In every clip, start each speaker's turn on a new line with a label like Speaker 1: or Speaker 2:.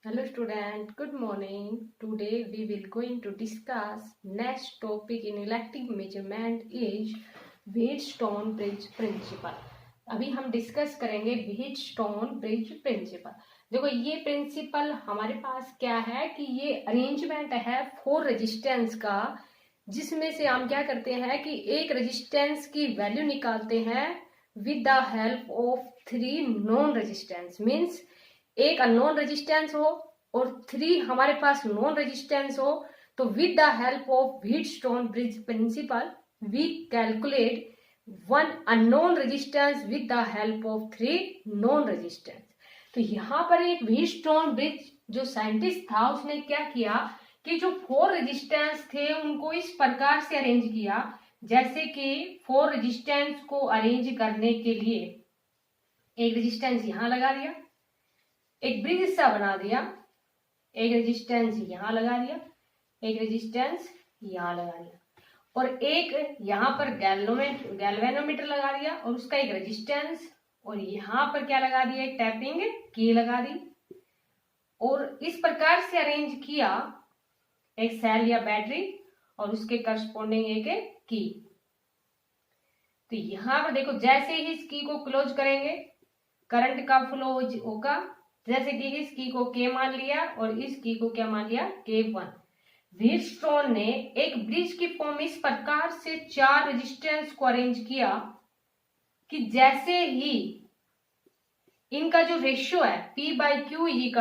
Speaker 1: Hello student, good morning. Today we will going to discuss next topic in electric measurement is Wheatstone bridge principle. अभी हम discuss करेंगे Wheatstone bridge principal. देखो ये principal हमारे पास क्या है कि ये अरेंजमेंट है 4 रेजिस्टेंस का, जिसमें से हम क्या करते हैं कि एक रेजिस्टेंस की वैल्यू निकालते हैं with the help of 3 known resistance. Means एक अननोन रेजिस्टेंस हो और 3 हमारे पास नॉन रेजिस्टेंस हो, तो with the help of Wheatstone bridge principle we calculate one unknown resistance with the help of 3 known resistance. तो यहाँ पर एक व्हीटस्टोन ब्रिज जो साइंटिस्ट था उसने क्या किया कि जो 4 रेजिस्टेंस थे उनको इस प्रकार से अरेंज किया, जैसे कि 4 रेजिस्टेंस को अरेंज करने के लिए एक रेजिस्टेंस यहाँ लगा दिया, एक ब्रिज सा बना दिया, एक रेजिस्टेंस यहाँ लगा दिया, एक रेजिस्टेंस यहाँ लगा दिया और एक यहाँ पर गैल्वेनोमीटर लगा दिया और उसका एक रेजिस्टेंस, और यहाँ पर क्या लगा दिया, एक टैपिंग की लगा दी और इस प्रकार से अरेंज किया एक सेल या बैटरी और उसके करस्पॉन्डिंग एक की। तो यहाँ पर देखो जैसे ही इस की को क्लोज करेंगे करंट का फ्लो होगा, जैसे कि इस की को K मान लिया और इस की को क्या मान लिया, K1। व्हीटस्टोन ने एक ब्रिज की फॉर्म इस प्रकार से 4 रेजिस्टेंस को अरेंज किया कि जैसे ही इनका जो रेशियो है P/Q =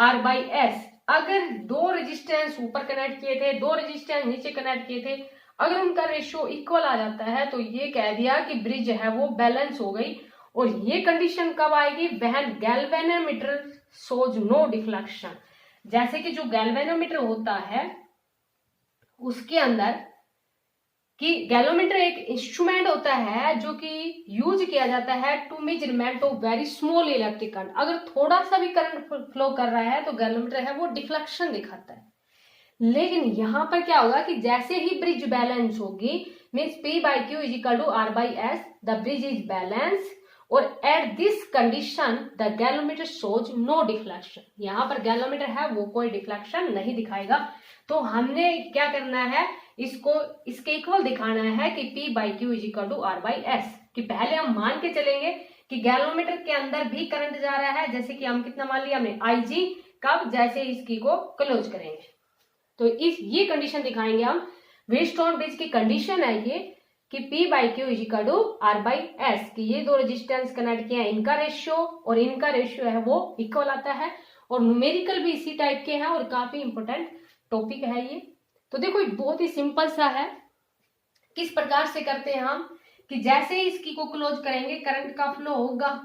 Speaker 1: R/S, अगर 2 रेजिस्टेंस ऊपर कनेक्ट किए थे, 2 रेजिस्टेंस नीचे कनेक्ट किए थे, अगर उनका रेशियो इक्वल आ जाता है तो ये कह दिया कि ब्रिज है वो बैलेंस हो गई। और ये कंडीशन कब आएगी, when galvanometer shows no deflection. जैसे कि जो गैल्वेनोमीटर होता है उसके अंदर कि गैल्वेनोमीटर एक इंस्ट्रूमेंट होता है जो कि यूज किया जाता है to measurement of very small electric current. अगर थोड़ा सा भी करंट फ्लो कर रहा है तो गैल्वेनोमीटर है वो डिफ्लेक्शन दिखाता है। लेकिन यहां पर क्या होगा कि जैसे ही ब्रिज बैलेंस होगी, means P/Q = R/S, the bridge is balance और at this condition the galvanometer shows no deflection. यहाँ पर गैल्वेनोमीटर है वो कोई डिफ्लेक्शन नहीं दिखाएगा। तो हमने क्या करना है, इसको इसके इक्वल दिखाना है कि P/Q = R/S, कि पहले हम मान के चलेंगे कि गैल्वेनोमीटर के अंदर भी करंट जा रहा है, जैसे कि हम कितना मान लिया हमने IG, कब, जैसे इसकी को क्लोज करेंगे। तो ये कंडीशन दिखाएंगे हम। व्हीटस्टोन ब्रिज की कंडीशन है ये कि P/Q = R/S, कि ये 2 रेजिस्टेंस कनेक्ट किए हैं, इनका रेशियो और इनका रेशियो है वो इक्वल आता है। और न्यूमेरिकल भी इसी टाइप के हैं और काफी इंपोर्टेंट टॉपिक है ये। तो देखो बहुत ही सिंपल सा है, किस प्रकार से करते हैं हम कि जैसे ही इसकी को क्लोज करेंगे करंट का फ्लो होगा,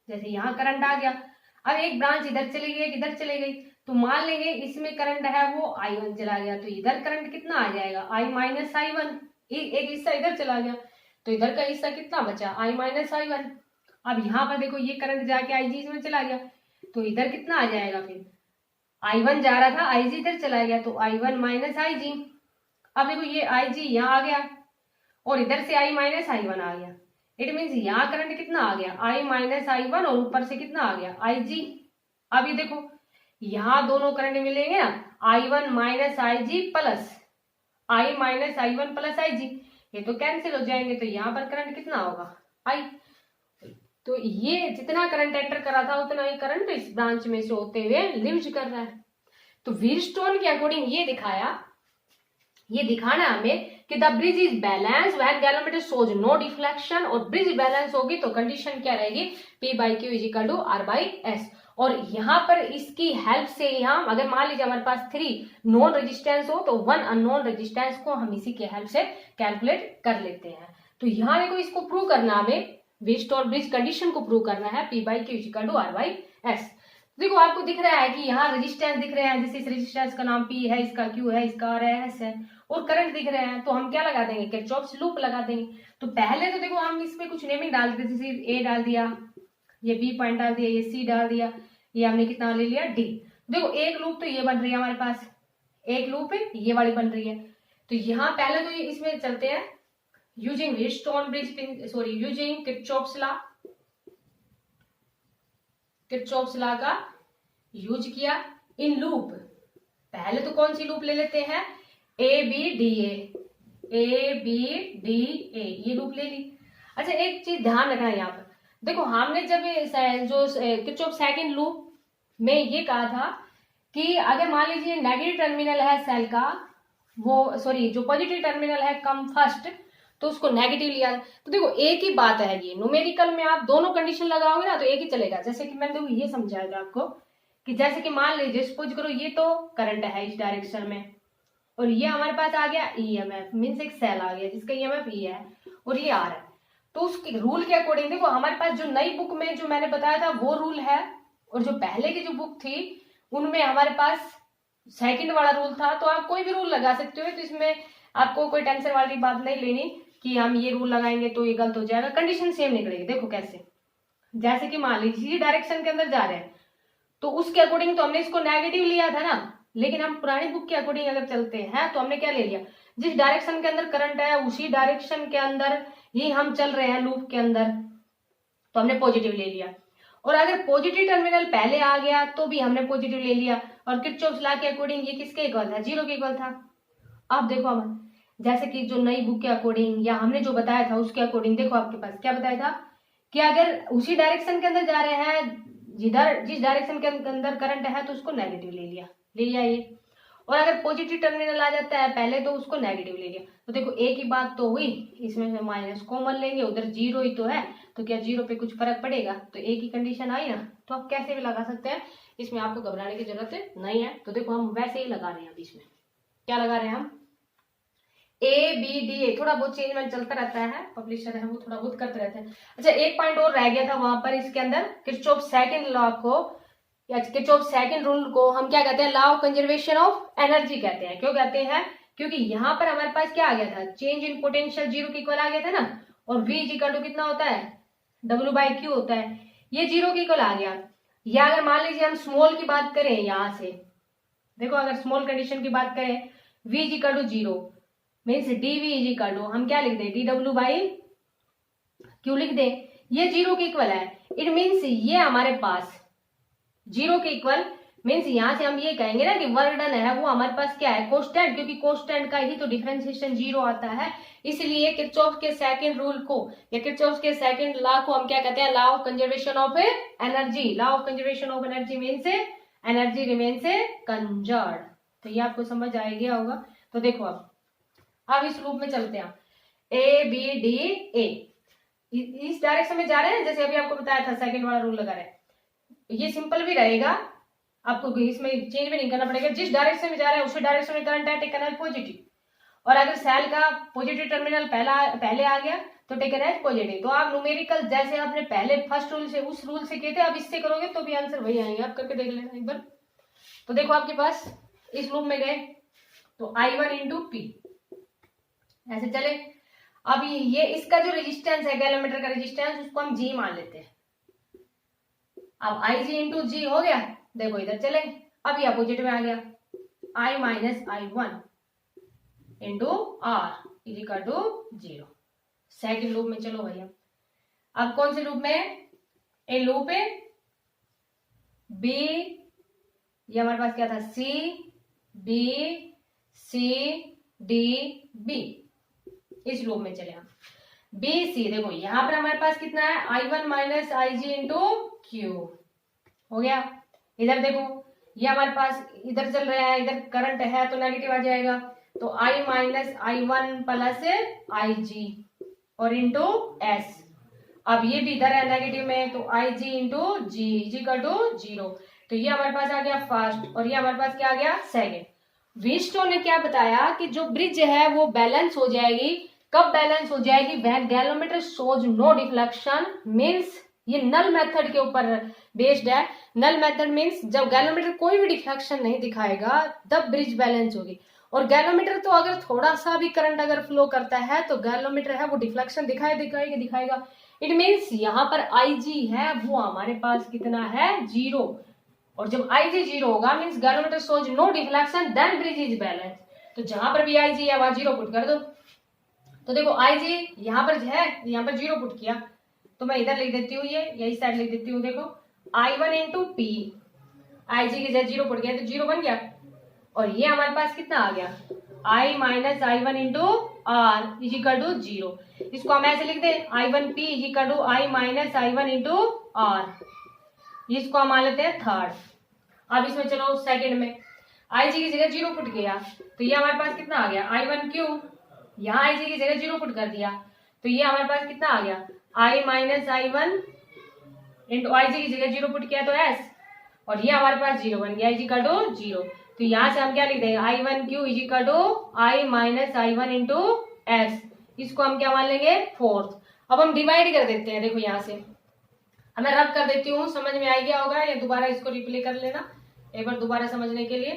Speaker 1: जैसे यहाँ करंट आ गया, अब एक ब्रांच इधर चली गई इधर चली गई, तो मान लेंगे इसमें करंट है वो I1 चला गया, तो इधर करंट कितना आ जाएगा, I-I1। एक हिस्सा इधर चला गया तो इधर का हिस्सा कितना बचा, I-I1। अब यहाँ पर देखो ये करंट जाके IG में चला गया तो इधर कितना आ जाएगा, फिर I1 जा रहा था IG इधर चला गया तो I1 - IG। अब देखो ये IG यहाँ आ गया और इधर से I-I1 आ गया, इट मीन्स यहाँ करंट कितना आ गया, I-I1 और ऊपर से कितना आ गया, IG। अब ये देखो यहाँ दोनों करंट मिलेंगे ना, I1 - IG plus I-I1 plus IG, ये तो कैंसिल हो जाएंगे, तो यहाँ पर करंट कितना होगा, I। तो ये जितना करंट एंटर कर रहा था उतना ही करंट इस ब्रांच में से होते हुए लीव कर रहा है। तो व्हीटस्टोन के अकॉर्डिंग ये दिखाना हमें कि the bridge is balance when galvanometer shows no deflection, और ब्रिज बैलेंस होगी तो कंडीशन क्या रहेगी, P/Q = R/S। और यहाँ पर इसकी हेल्प से हम अगर मान लीजिए हमारे पास 3 नॉन रेजिस्टेंस हो तो 1 अननोन रेजिस्टेंस को हम इसी के हेल्प से कैलकुलेट कर लेते हैं। तो यहाँ देखो इसको प्रूव करना, हमें व्हीटस्टोन ब्रिज कंडीशन को प्रूव करना है P/Q = R/S। देखो आपको दिख रहा है कि यहाँ रेजिस्टेंस दिख रहे हैं, जैसे इस रेजिस्टेंस का नाम P है, इसका Q है, इसका R/S है, और करंट दिख रहे हैं, तो हम क्या लगा देंगे, किरचॉफ्स लूप लगा देंगे। तो पहले तो देखो हम इसमें कुछ नेमिंग डाल देते, जैसे A डाल दिया, ये B पॉइंट डाल दिया, ये C डाल दिया, ये हमने कितना ले लिया D। देखो एक लूप तो ये बन रही है हमारे पास, एक लूप है ये वाली बन रही है। तो यहाँ पहले तो इसमें चलते हैं using Wheatstone bridge, using Kirchhoff's law का यूज किया इन लूप। पहले तो कौन सी लूप ले लेते हैं, ABDA, ABDA ये लूप ले ली। अच्छा एक चीज ध्यान रखना यहाँ पर, देखो हमने जब जो किरचॉफ सेकंड लूप में ये कहा था कि अगर मान लीजिए नेगेटिव टर्मिनल है सेल का, वो सॉरी जो पॉजिटिव टर्मिनल है कम फर्स्ट, तो उसको नेगेटिव लिया। तो देखो एक ही बात है, ये न्यूमेरिकल में आप दोनों कंडीशन लगाओगे ना तो एक ही चलेगा। जैसे कि मैंने देखो ये समझाया आपको कि जैसे कि मान लीजिए सपोज करो ये तो करंट है इस डायरेक्शन में, और ये हमारे पास आ गया EMF, मीन्स एक सेल आ गया जिसका EMF E है और ये R है। तो उसके रूल के अकॉर्डिंग देखो हमारे पास जो नई बुक में जो मैंने बताया था वो रूल है, और जो पहले की जो बुक थी उनमें हमारे पास सेकंड वाला रूल था। तो आप कोई भी रूल लगा सकते हो, तो इसमें आपको कोई टेंशन वाली बात नहीं लेनी कि हम ये रूल लगाएंगे तो ये गलत हो जाएगा, कंडीशन सेम निकलेगी। देखो कैसे, जैसे कि मान लीजिए इसी डायरेक्शन के अंदर जा रहे हैं तो उसके अकॉर्डिंग तो हमने इसको नेगेटिव लिया था ना, लेकिन हम पुरानी बुक के अकॉर्डिंग अगर चलते हैं तो हमने क्या ले लिया, जिस डायरेक्शन के अंदर करंट है उसी डायरेक्शन के अंदर ही हम चल रहे हैं लूप के अंदर, तो हमने पॉजिटिव ले लिया। और अगर पॉजिटिव टर्मिनल पहले आ गया तो भी हमने पॉजिटिव ले लिया, और किरचॉफ लॉ के अकॉर्डिंग ये किसके इक्वल था, 0 के इक्वल था। अब देखो हम जैसे कि जो नई बुक के अकॉर्डिंग या हमने जो बताया था उसके अकॉर्डिंग, देखो आपके पास क्या बताया था कि अगर उसी डायरेक्शन के अंदर जा रहे हैं जिस डायरेक्शन के अंदर करंट है तो उसको नेगेटिव ले लिया ये, और अगर पॉजिटिव टर्मिनल आ जाता है पहले तो उसको नेगेटिव ले लिया। तो देखो एक ही बात तो हुई, इसमें से माइनस कॉमन लेंगे, उधर 0 ही तो है तो क्या 0 पे कुछ फर्क पड़ेगा, तो एक ही कंडीशन आई ना। तो आप कैसे भी लगा सकते हैं, इसमें आपको घबराने की जरूरत नहीं है। तो देखो हम वैसे ही लगा रहे हैं, इसमें क्या लगा रहे हैं हम, ABDA, थोड़ा बहुत चेंजमेंट चलता रहता है, पब्लिशर है वो थोड़ा बहुत करते रहते हैं। अच्छा एक पॉइंट और रह गया था वहां पर, इसके अंदर किरचॉफ सेकंड लॉ को या किरचॉफ सेकंड रूल को हम क्या कहते हैं, law of conservation of energy कहते हैं। क्यों कहते हैं, क्योंकि यहाँ पर हमारे पास क्या आ गया था, चेंज इन पोटेंशियल 0 के इक्वल आ गया था ना, और V इक्वल टू कितना होता है, W/Q होता है, ये 0 के इक्वल आ गया। या अगर मान लीजिए हम स्मॉल की बात करें, यहां से देखो अगर स्मॉल कंडीशन की बात करें, V equal to 0 means DV equal to हम क्या लिख दें, dW/Q लिख दें, ये 0 के इक्वल है। इट मीन्स ये हमारे पास 0 के इक्वल मीन्स यहां से हम ये कहेंगे ना कि वर्क डन है वो हमारे पास क्या है, कांस्टेंट, क्योंकि कांस्टेंट का ही तो डिफरेंशिएशन 0 आता है। इसलिए किरचॉफ के सेकंड रूल को या किरचॉफ के सेकंड लॉ को हम क्या कहते हैं, law of conservation of energy. Law of conservation of energy means energy remains conserved. तो ये आपको समझ आ गया होगा। तो देखो अब इस रूप में चलते हैं, ABDA इस डायरेक्शन में जा रहे हैं, जैसे अभी आपको बताया था सेकंड वाला रूल लगा रहे हैं। ये सिंपल भी रहेगा, आपको इसमें चेंज भी नहीं करना पड़ेगा, जिस डायरेक्शन में जा रहा है उसी डायरेक्शन में करंट है, टेकन एज पॉजिटिव। और अगर सेल का पॉजिटिव टर्मिनल पहले आ गया तो टेकन एज पॉजिटिव। तो आप न्यूमेरिकल जैसे आपने पहले फर्स्ट रूल से उस रूल से किए थे, अब इससे करोगे तो भी आंसर वही आएंगे, आप करके देख लेना एक बार। तो देखो आपके पास इस लूप में गए तो I1 इंटू P ऐसे चले। अब ये इसका जो रेजिस्टेंस है गैलोमीटर का रेजिस्टेंस, उसको हम G मान लेते हैं। अब IG इंटू G हो गया, देखो इधर चले, अब ये अपोजिट में आ गया, I minus I1 into R is equal to 0। Second loop में चलो भैया, अब कौन से लूप में, ए लूप है B, ये हमारे पास क्या था, C B C D B, इस लूप में चले हम BC। देखो यहां पर हमारे पास कितना है, I1 minus IG into Q हो गया। इधर देखो ये हमारे पास इधर चल रहा है, इधर करंट है तो नेगेटिव आ जाएगा, तो I minus I1 plus IG और इंटू S। अब ये भी इधर है नेगेटिव में, तो IG into G is equal to 0। तो ये हमारे पास आ गया फर्स्ट और ये हमारे पास क्या आ गया, सेकेंड। व्हीटस्टोन ने क्या बताया कि जो ब्रिज है वो बैलेंस हो जाएगी, कब बैलेंस हो जाएगी, when galvanometer shows no deflection, means ये नल मेथड के ऊपर बेस्ड है। नल मेथड मींस जब गैलोमीटर कोई भी डिफ्लेक्शन नहीं दिखाएगा तब ब्रिज बैलेंस होगी। और गैलोमीटर तो अगर थोड़ा सा भी करंट अगर फ्लो करता है तो गैलोमीटर है वो डिफ्लेक्शन दिखाएगा। इट मींस यहाँ पर IG है वो हमारे पास कितना है, 0। और जब IG 0 होगा means galvanometer shows no deflection, then bridge is balance. तो जहां पर भी IG है वहां 0 पुट कर दो। तो देखो IG यहाँ पर है, यहाँ पर 0 पुट किया, तो मैं इधर लिख देती हूँ, ये यही साइड लिख देती हूँ। देखो I1 इंटू P आई जी की जगह 0 पुट गया तो 0 बन गया। और ये हमारे पास कितना आ गया, i minus I one into R is equal to 0। इसको हम ऐसे लिख दें I1P is equal to I minus I one into R, इसको हम मान लेते हैं थर्ड। अब इसमें चलो सेकंड में आई जी की जगह 0 पुट किया तो ये हमारे पास कितना आ गया I1Q, यहाँ आई जी की जगह 0 पुट कर दिया तो ये हमारे पास कितना आ गया i minus I one into I G की जगह 0 पुट किया तो s, और ये हमारे पास 0 बन गया इज इक्वल टू 0। तो यहाँ से हम क्या लिख देंगे I1Q is equal to I minus I one into S, इसको हम क्या मान लेंगे फोर्थ। अब हम डिवाइड कर देते हैं, देखो यहाँ से मैं रब कर देती हूँ, समझ में आ गया होगा या दोबारा इसको रिप्ले कर लेना एक बार दोबारा समझने के लिए।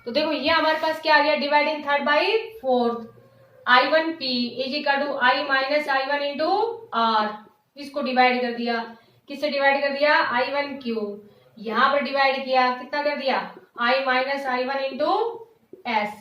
Speaker 1: तो देखो ये हमारे पास क्या आ गया, dividing third by fourth, I1P is equal to I minus I one into R, इसको डिवाइड कर दिया, किससे डिवाइड कर दिया I1Q, यहाँ पर डिवाइड किया कितना कर दिया I minus I one into S.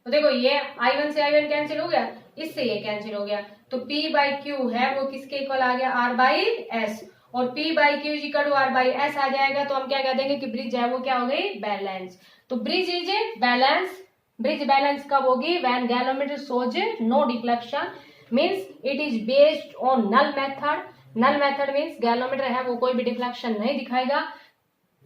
Speaker 1: तो देखो ये I1 से I1 कैंसिल हो गया, इससे ये कैंसिल हो गया, तो P बाई क्यू है वो किसके इक्वल आ गया R बाई एस, और P by Q is equal to R by S आ जाएगा। तो हम क्या कह देंगे कि ब्रिज है वो क्या हो गई बैलेंस। तो bridge is balance, bridge balance कब होगी, when galvanometer shows no deflection, means it is based on null method. Null method means galvanometer है वो कोई भी डिफ्लेक्शन नहीं दिखाएगा,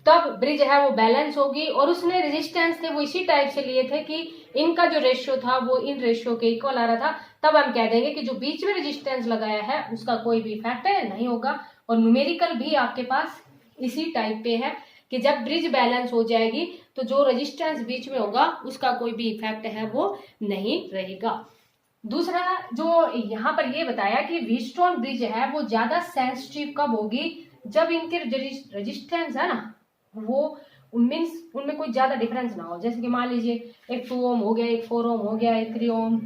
Speaker 1: तब ब्रिज है वो बैलेंस होगी। और उसने रेजिस्टेंस थे वो इसी टाइप से लिए थे कि इनका जो रेशियो था वो इन रेशियो के इक्वल आ रहा था, तब हम कह देंगे कि जो बीच में रेजिस्टेंस लगाया है उसका कोई भी इफेक्ट नहीं होगा। और न्यूमेरिकल भी आपके पास इसी टाइप पे है कि जब ब्रिज बैलेंस हो जाएगी तो जो रेजिस्टेंस बीच में होगा उसका कोई भी इफेक्ट है वो नहीं रहेगा। दूसरा जो यहाँ पर ये बताया कि व्हीटस्टोन ब्रिज है वो ज्यादा सेंसिटिव कब होगी, जब इनके रेजिस्टेंस है ना वो मीन्स उनमें कोई ज्यादा डिफरेंस ना हो। जैसे कि मान लीजिए एक 2 ओम हो गया, एक 4 ओम हो गया, एक 3 ओम,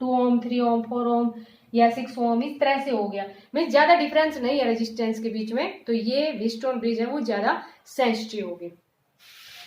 Speaker 1: 2 ओम 3 ओम 4 ओम या 6 ओम, इस तरह से हो गया, मीन्स ज्यादा डिफरेंस नहीं है रेजिस्टेंस के बीच में, तो ये व्हीटस्टोन ब्रिज है वो ज्यादा सेंसिटिव होगी।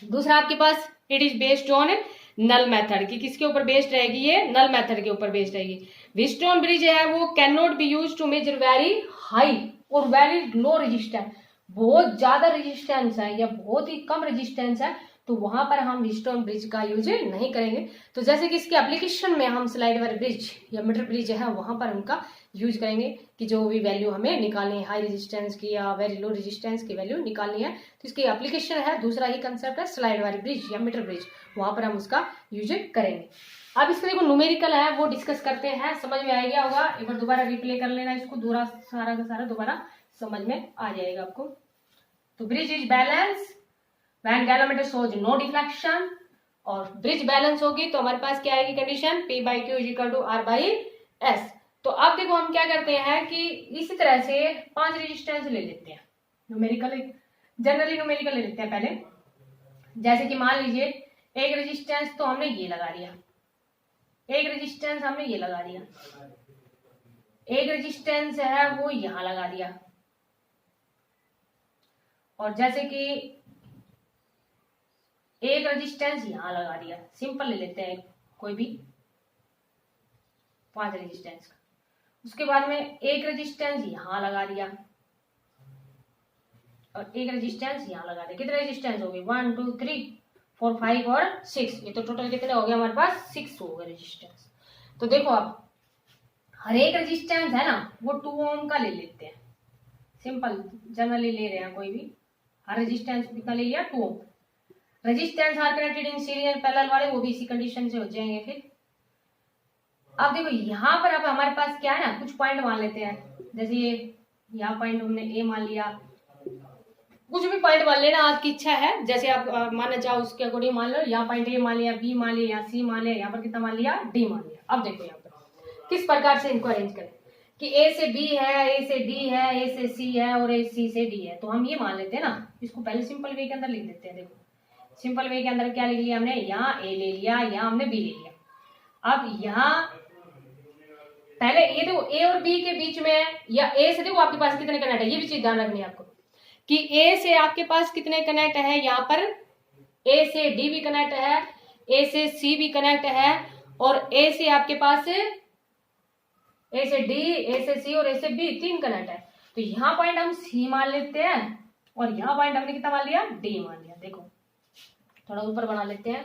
Speaker 1: दूसरा आपके पास it is based on null method, कि किसके ऊपर बेस्ड रहेगी, ये नल मेथड के ऊपर बेस्ड रहेगी। व्हीटस्टोन ब्रिज है वो can not be use to measure very high और वेरी लो रेजिस्टेंस, बहुत ज्यादा रेजिस्टेंस है या बहुत ही कम रेजिस्टेंस है तो वहां पर हम व्हीटस्टोन ब्रिज का यूज नहीं करेंगे। तो जैसे कि इसके एप्लीकेशन में हम स्लाइड वाले ब्रिज या मीटर ब्रिज है वहां पर उनका यूज करेंगे कि जो भी वैल्यू हमें निकालनी है हाई रेजिस्टेंस की या वेरी लो रेजिस्टेंस की वैल्यू निकालनी है, तो इसकी एप्लीकेशन है दूसरा ही कंसेप्ट है स्लाइड वाली ब्रिज या मीटर ब्रिज, वहां पर हम उसका यूज करेंगे। अब इसका देखो न्यूमेरिकल है वो डिस्कस करते हैं, समझ में आ गया होगा, एक बार दोबारा रिप्ले कर लेना इसको, दूसरा सारा का सारा दोबारा समझ में आ जाएगा आपको। तो bridge is balance when galvanometer shows no deflection, और ब्रिज बैलेंस होगी तो हमारे पास क्या आएगी condition P by Q is equal to R by S. तो अब देखो हम क्या करते हैं कि इसी तरह से 5 रेजिस्टेंस ले लेते हैं न्यूमेरिकल, जनरली न्यूमेरिकल ले लेते हैं पहले। जैसे कि मान लीजिए एक रेजिस्टेंस तो हमने ये लगा दिया, एक रेजिस्टेंस हमने ये लगा दिया, एक रेजिस्टेंस है वो यहां लगा दिया, और जैसे कि एक रेजिस्टेंस यहां लगा दिया, सिंपल ले लेते हैं कोई भी 5 रेजिस्टेंस का। उसके बाद में एक रेजिस्टेंस यहां लगा दिया और एक रेजिस्टेंस यहां लगा दिया। कितने रेजिस्टेंस हो गए 1 2 3 4 5 और 6, ये तो टोटल कितने हो गए हमारे पास 6 हो गए रेजिस्टेंस। तो देखो अब हर एक रेजिस्टेंस है ना वो 2 ओम का ले लेते हैं, सिंपल जनरली ले रहे हैं कोई भी, हर रेजिस्टेंस कितना ले लिया 2 ohm. Resistance are connected in series parallel वाले वो भी इसी कंडीशन से हो जाएंगे। फिर अब देखो यहाँ पर अब हमारे पास क्या है ना कुछ पॉइंट मान लेते हैं, जैसे ये यहाँ पॉइंट हमने ए मान लिया, कुछ भी पॉइंट मान लेना आपकी इच्छा है, जैसे आप मानना चाहो उसके अकॉर्डिंग मान लो। यहाँ पॉइंट ए मान लिया, बी मान लिया, यहाँ सी मान लिया, यहाँ पर कितना मान लिया डी मान लिया। अब देखो यहाँ पर किस प्रकार से इनको अरेंज करें कि ए से बी है, ए से डी है, ए से सी है और ए सी से डी है। तो हम ये मान लेते हैं ना, इसको पहले सिंपल वे के अंदर लिख देते हैं। देखो सिंपल वे के अंदर क्या लिख लिया हमने, यहाँ ए ले लिया, यहाँ हमने बी ले लिया। अब यहाँ पहले ये देखो ए और बी के बीच में या ए से देखो आपके पास कितने कनेक्ट है, ये भी चीज ध्यान रखनी है आपको कि ए से आपके पास कितने कनेक्ट है, यहाँ पर ए से डी भी कनेक्ट है, ए से सी भी कनेक्ट है, और ए से आपके पास ए से डी, ए से सी और ए से बी 3 कनेक्ट है। तो यहाँ पॉइंट हम सी मान लेते हैं और यहाँ पॉइंट हमने कितना मान लिया, डी मान लिया। देखो थोड़ा ऊपर बना लेते हैं,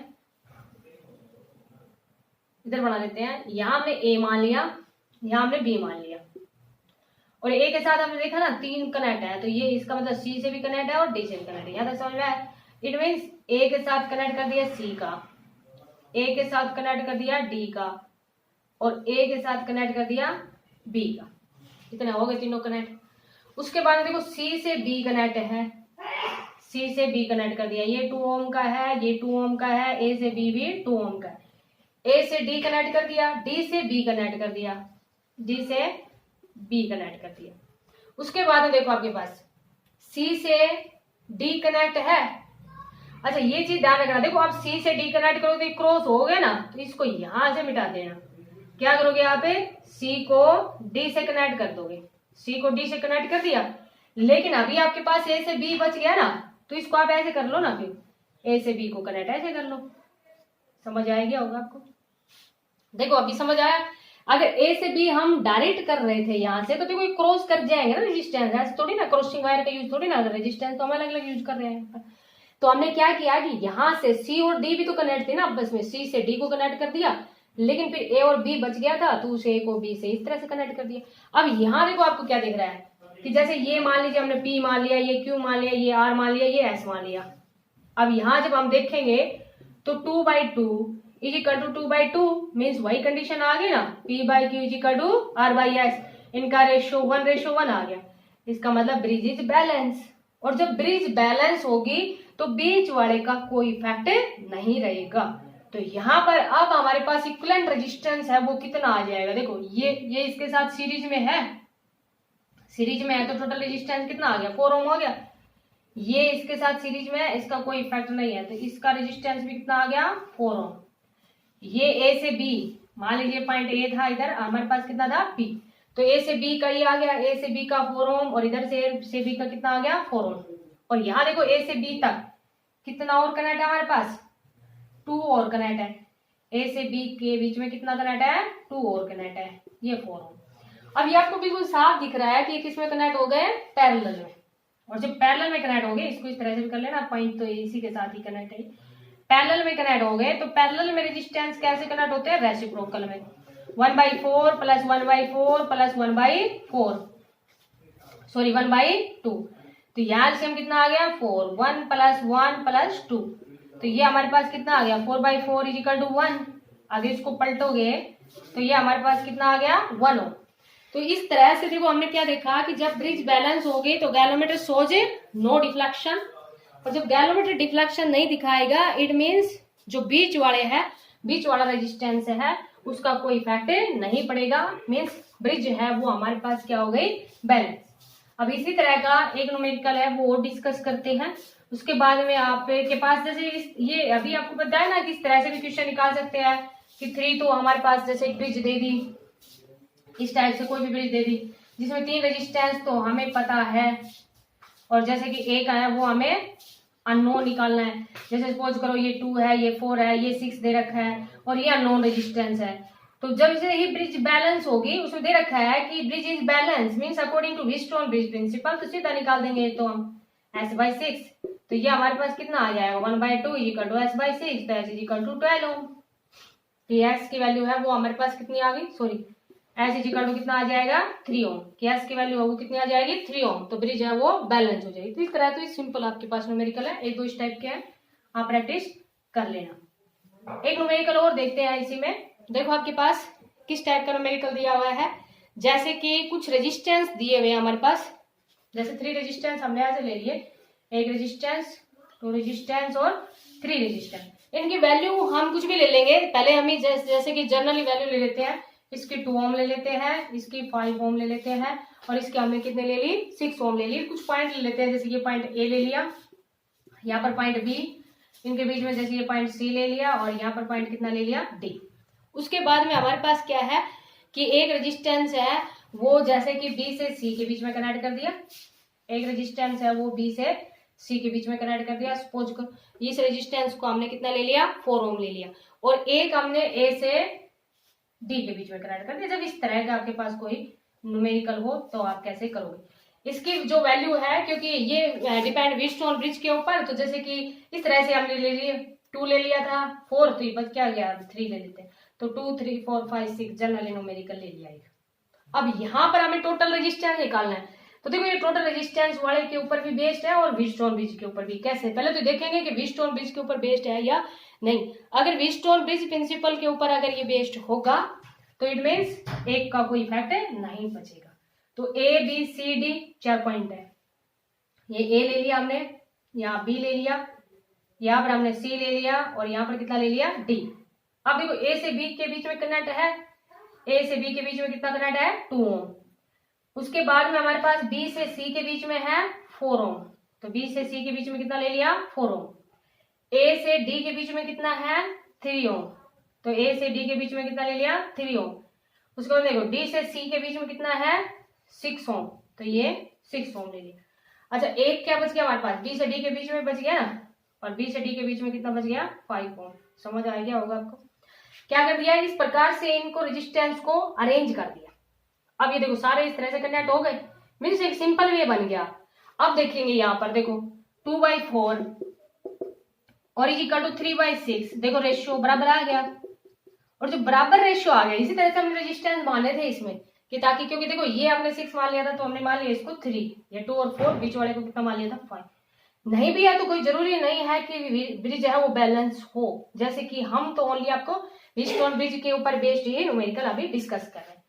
Speaker 1: इधर बना लेते हैं। यहाँ हमने ए मान लिया, यहाँ हमने बी मान लिया, और ए के साथ हमने देखा ना 3 कनेक्ट है, तो ये इसका मतलब सी से भी कनेक्ट है और डी से भी कनेक्ट है। यहाँ तक समझ में आया? इट मीन्स ए के साथ कनेक्ट कर दिया सी का, ए के साथ कनेक्ट कर दिया डी का, और ए के साथ कनेक्ट कर दिया बी का। इतने हो गए तीनों कनेक्ट। उसके बाद देखो सी से बी कनेक्ट है, सी से बी कनेक्ट कर दिया, ये 2 ओम का है, ये 2 ओम का है, ए से बी भी 2 ओम का है। ए से डी कनेक्ट कर दिया, डी से बी कनेक्ट कर दिया, डी से बी कनेक्ट कर दिया। उसके बाद देखो आपके पास सी से डी कनेक्ट है। अच्छा ये चीज ध्यान रखना, देखो आप सी से डी कनेक्ट करोगे तो क्रॉस हो गया ना, तो इसको यहां से मिटा देना। क्या करोगे यहाँ पे, सी को डी से कनेक्ट कर दोगे, सी को डी से कनेक्ट कर दिया, लेकिन अभी आपके पास ए से बी बच गया ना, तो इसको आप ऐसे कर लो ना, फिर ए से बी को कनेक्ट ऐसे कर लो। समझ आ गया होगा आपको? देखो अभी समझ आया। अगर ए से बी हम डायरेक्ट कर रहे थे यहाँ से, तो देखो क्रॉस कर जाएंगे ना रेजिस्टेंस, ऐसे थोड़ी ना, क्रॉसिंग वायर का यूज थोड़ी ना, रेजिस्टेंस तो हम अलग अलग यूज कर रहे हैं। तो हमने क्या किया कि यहाँ से सी और डी भी तो कनेक्ट थे ना आपस में, सी से डी को कनेक्ट कर दिया, लेकिन फिर ए और बी बच गया था, तो उसे ए को बी से इस तरह से कनेक्ट कर दिया। अब यहाँ देखो आपको क्या दिख रहा है कि जैसे ये मान लीजिए हमने पी मान लिया, ये क्यू मान लिया, ये आर मान लिया, ये एस मान लिया। अब यहाँ जब हम देखेंगे तो 2/2 इज इक्वल टू 2/2 मीन्स वही कंडीशन आ गई ना, P/Q is equal to R/S, इनका रेशियो 1:1 आ गया। इसका मतलब ब्रिज इज बैलेंस, और जब ब्रिज बैलेंस होगी तो बीच वाले का कोई इफेक्ट नहीं रहेगा। तो यहाँ पर अब हमारे पास इक्विवेलेंट रेजिस्टेंस है, वो कितना आ जाएगा, देखो ये इसके साथ सीरीज में है, सीरीज में है तो टोटल रेजिस्टेंस कितना आ गया, 4 ओम हो गया। ये इसके साथ सीरीज में है, इसका कोई इफेक्ट नहीं है, तो इसका रेजिस्टेंस भी कितना आ गया, 4 ओम। ये ए से बी, मान लीजिए पॉइंट ए था इधर, हमारे पास कितना था बी, तो ए से बी का ये आ गया, ए से बी का 4 ओम, और इधर से बी का कितना आ गया 4 ओम। और यहाँ देखो ए से बी तक कितना और कनेक्ट है हमारे पास, 2 और कनेक्ट है। ए से बी के बीच में कितना कनेक्ट है, 2 और कनेक्ट है, ये 4 ओम। अब ये आपको बिल्कुल साफ दिख रहा है कि किसमें कनेक्ट हो गए, पैरेलल में। और जब पैरेलल में कनेक्ट हो गए, इसको इस तरह से भी कर लेना, पॉइंट तो इसी के साथ ही कनेक्ट है, पैरेलल में कनेक्ट हो गए, तो पैरेलल में रेजिस्टेंस कैसे कनेक्ट होते हैं, रेसिप्रोकल में, 1/4 प्लस 1/4 प्लस 1/4 सॉरी 1/2। तो यहाँ से हम कितना आ गया 4, 1 प्लस 1 प्लस 2, तो ये हमारे पास कितना आ गया 4/4 इज इक्वल टू 1। अगर इसको पलटोगे तो ये हमारे पास कितना आ गया 1 ओम। तो इस तरह से देखो हमने क्या देखा कि जब ब्रिज बैलेंस हो गई तो गैलोमीटर शोज नो डिफ्लेक्शन, और जब गैलोमीटर डिफ्लेक्शन नहीं दिखाएगा इट मीन्स जो बीच वाले है, बीच वाला रेजिस्टेंस है उसका कोई इफेक्ट नहीं पड़ेगा, मीन्स ब्रिज है वो हमारे पास क्या हो गई, बैलेंस। अब इसी तरह का एक न्यूमेरिकल है वो डिस्कस करते हैं। उसके बाद में आपके पास जैसे ये अभी आपको पता है ना किस तरह से भी क्वेश्चन निकाल सकते हैं कि 3 तो हमारे पास जैसे एक ब्रिज दे दी, इस टाइप से कोई भी ब्रिज दे दी जिसमें 3 रेजिस्टेंस तो हमें पता है, और जैसे कि एक है वो हमें अननोन निकालना है। जैसे सपोज करो ये 2 है, ये 4 है, ये 6 दे रखा है, और ये अननोन रेजिस्टेंस है। तो जब से ही ब्रिज बैलेंस होगी, उसमें दे रखा है कि bridge is balance means according to Wheatstone bridge principle, तो सीधा निकाल देंगे तो हम S/6। तो ये हमारे पास कितना आ जाएगा 1/2 इक्वल टू S/6, तो S is equal to 12 ohm. x की वैल्यू है वो हमारे पास कितनी आ गई, sorry S is equal to कितना आ जाएगा 3 ओम, S की वैल्यू है वो कितनी आ जाएगी 3 ओम, तो ब्रिज है वो बैलेंस हो जाएगी। तो इस तरह तो सिंपल आपके पास न्यूमेरिकल है, एक दो इस टाइप के हैं, आप प्रैक्टिस कर लेना। एक न्यूमेरिकल और देखते हैं इसी में। देखो आपके पास किस टाइप का न्यूमेरिकल दिया हुआ है, जैसे कि कुछ रेजिस्टेंस दिए हुए हैं हमारे पास, जैसे 3 रेजिस्टेंस हमने ऐसे ले लिए, एक रेजिस्टेंस, 2 रेजिस्टेंस और 3 रेजिस्टेंस। इनकी वैल्यू हम कुछ भी ले लेंगे, पहले हम जैसे कि जनरली वैल्यू ले लेते हैं, इसकी 2 ओम ले लेते हैं, इसकी 5 ओम ले लेते हैं, और इसके हमने कितने ले ली 6 ओम ले ली। कुछ पॉइंट ले लेते हैं, जैसे ये पॉइंट ए ले लिया, यहाँ पर पॉइंट बी, इनके बीच में जैसे ये पॉइंट सी ले लिया, और यहाँ पर पॉइंट कितना ले लिया डी। उसके बाद में हमारे पास क्या है कि एक रेजिस्टेंस है वो जैसे कि बी से सी के बीच में कनेक्ट कर दिया, एक रेजिस्टेंस है वो बी से सी के बीच में कनेक्ट कर दिया। सपोज को इस रेजिस्टेंस को हमने कितना ले लिया 4 ओम ले लिया, और एक हमने ए से डी के बीच में कनेक्ट कर दिया। जब इस तरह का आपके पास कोई न्यूमेरिकल हो तो आप कैसे करोगे, इसकी जो वैल्यू है, क्योंकि ये डिपेंड व्हीटस्टोन ब्रिज के ऊपर, तो जैसे कि इस तरह से हमने ले लिया, 2 ले लिया था, 4 3 बच क्या गया, 3 ले लेते हैं, तो 2 3 4 5 6 जनरल न्यूमेरिकल ले लिया। अब यहाँ पर हमें टोटल रेजिस्टेंस निकालना है, तो देखो ये टोटल रेजिस्टेंस वाले के ऊपर भी बेस्ड है और व्हीटस्टोन ब्रिज के ऊपर भी। कैसे, पहले तो देखेंगे कि व्हीटस्टोन ब्रिज के ऊपर बेस्ड है या नहीं। अगर व्हीटस्टोन ब्रिज प्रिंसिपल के ऊपर अगर ये बेस्ड होगा तो इट मीन्स एक का कोई इफेक्ट नहीं बचेगा। तो A B C D 4 point है, ये ए ले लिया हमने, यहाँ बी ले लिया, यहाँ पर हमने सी ले लिया और यहाँ पर कितना ले लिया, डी। अब देखो ए से बी के बीच में कनेक्ट है, ए से बी के बीच में कितना कनेक्ट है, 2 ओम। उसके बाद में हमारे पास बी से सी के बीच में है 4 ओम, तो बी से सी के बीच में कितना ले लिया, 4 ओम। ए से डी के बीच में कितना है, 3 ओम, तो ए से डी के बीच में कितना ले लिया, 3 ओम। उसके बाद देखो डी से सी के बीच में कितना है, 6 ओम, तो ये 6 ओम ले लिया। अच्छा, एक क्या बच गया हमारे पास, डी से डी के बीच में बच गया ना, और बी से डी के बीच में कितना बच गया, 5 ओम। समझ आ गया होगा आपको। क्या कर दिया, इस प्रकार से इनको रेजिस्टेंस को अरेंज कर दिया। अब ये देखो सारे इस तरह से कनेक्ट हो गए, मीन्स एक सिंपल वे बन गया। अब देखेंगे यहाँ पर देखो 2/4 और इज इक्वल टू 3/6, देखो रेशियो बराबर आ गया, और जो बराबर रेशियो आ गया इसी तरह से हमने रेजिस्टेंस माने थे इसमें कि ताकि, क्योंकि देखो ये हमने 6 मान लिया था तो हमने मान लिया इसको 3, ये 2 और 4, बीच वाले को कितना मान लिया था, 5। नहीं भी है तो कोई जरूरी नहीं है कि ब्रिज है वो बैलेंस हो, जैसे कि हम तो ओनली आपको व्हीटस्टोन ब्रिज के ऊपर बेस्ड ही न्यूमेरिकल अभी डिस्कस कर रहे हैं,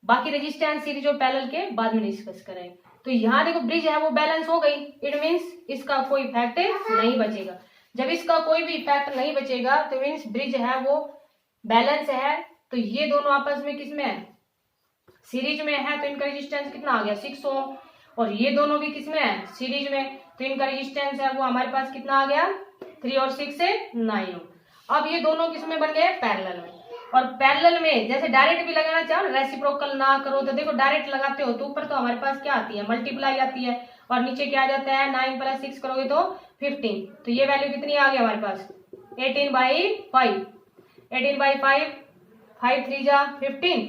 Speaker 1: बाकी रेजिस्टेंस सीरीज और पैरेलल के बाद में डिस्कस करेंगे। तो यहाँ देखो ब्रिज है वो बैलेंस हो गई, इट मीन्स इसका कोई इफेक्ट नहीं बचेगा। जब इसका कोई भी इफेक्ट नहीं बचेगा तो मीन्स ब्रिज है वो बैलेंस है। तो ये दोनों आपस में किसमें है, सीरीज में है, तो इनका रेजिस्टेंस कितना आ गया, 6 ओम, और ये दोनों भी किसमें है, सीरीज में, तो इनका रेजिस्टेंस है वो हमारे पास कितना आ गया, 3 और 6 से 9 ओम। अब ये दोनों किसमें बन गए, पैरेलल में। और पैरेलल में जैसे डायरेक्ट भी लगाना चाहो, रेसिप्रोकल ना करो तो देखो डायरेक्ट लगाते हो तो ऊपर तो हमारे पास क्या आती है, मल्टीप्लाई आती है, और नीचे क्या आ जाता है, 9 + 6 करोगे तो 15, तो ये वैल्यू कितनी आ गई हमारे पास, 18/5, 18/5, 5 3 जा 15,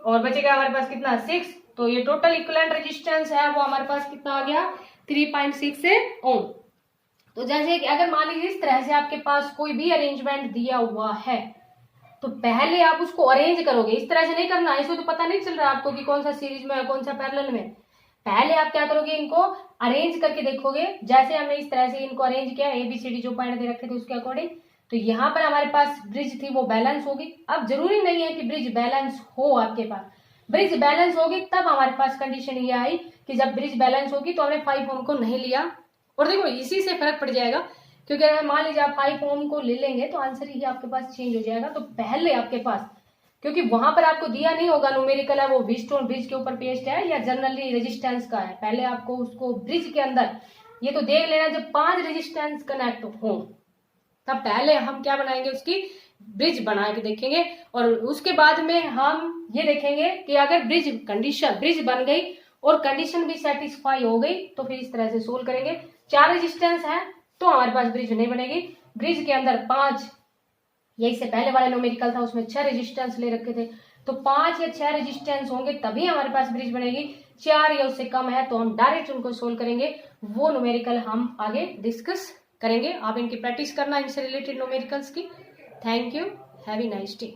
Speaker 1: और बचेगा हमारे पास कितना, 6। तो ये टोटल इक्विवेलेंट रेजिस्टेंस है वो हमारे पास कितना आ गया, 3.6 ओम। तो जैसे कि अगर मान लीजिए इस तरह से आपके पास कोई भी अरेंजमेंट दिया हुआ है तो पहले आप उसको अरेंज करोगे, इस तरह से नहीं करना, इसको तो पता नहीं चल रहा आपको कि कौन सा सीरीज में है कौन सा पैरेलल में। पहले आप क्या करोगे, इनको अरेंज करके देखोगे, जैसे हमने इस तरह से इनको अरेंज किया, ABCD जो पॉइंट दे रखे थे उसके अकॉर्डिंग, तो यहाँ पर हमारे पास ब्रिज थी वो बैलेंस होगी। अब जरूरी नहीं है कि ब्रिज बैलेंस हो आपके पास, ब्रिज बैलेंस होगी तब हमारे पास कंडीशन ये आई कि जब ब्रिज बैलेंस होगी तो हमने 5 ओम को नहीं लिया, और देखो इसी से फर्क पड़ जाएगा, क्योंकि अगर मान लीजिए आप 5 ओम को ले लेंगे तो आंसर ही आपके पास चेंज हो जाएगा। तो पहले आपके पास, क्योंकि वहां पर आपको दिया नहीं होगा न्यूमेरिकल है वो व्हीटस्टोन ब्रिज के ऊपर पेस्ट है या जनरली रेजिस्टेंस का है, पहले आपको उसको ब्रिज के अंदर ये तो देख लेना, जब 5 रेजिस्टेंस कनेक्ट हो तब पहले हम क्या बनाएंगे, उसकी ब्रिज बना के देखेंगे, और उसके बाद में हम ये देखेंगे कि अगर ब्रिज बन गई और कंडीशन भी सेटिस्फाई हो गई तो फिर इस तरह से सोल्व करेंगे। 4 रेजिस्टेंस है तो हमारे पास ब्रिज नहीं बनेगी, ब्रिज के अंदर 5, यही से पहले वाला न्यूमेरिकल था उसमें 6 रेजिस्टेंस ले रखे थे, तो 5 या 6 रेजिस्टेंस होंगे तभी हमारे पास ब्रिज बनेगी। 4 या उससे कम है तो हम डायरेक्ट उनको सोल्व करेंगे, वो न्यूमेरिकल हम आगे डिस्कस करेंगे। आप इनकी प्रैक्टिस करना, इनसे रिलेटेड न्यूमेरिकल्स की। Thank you, have a nice day.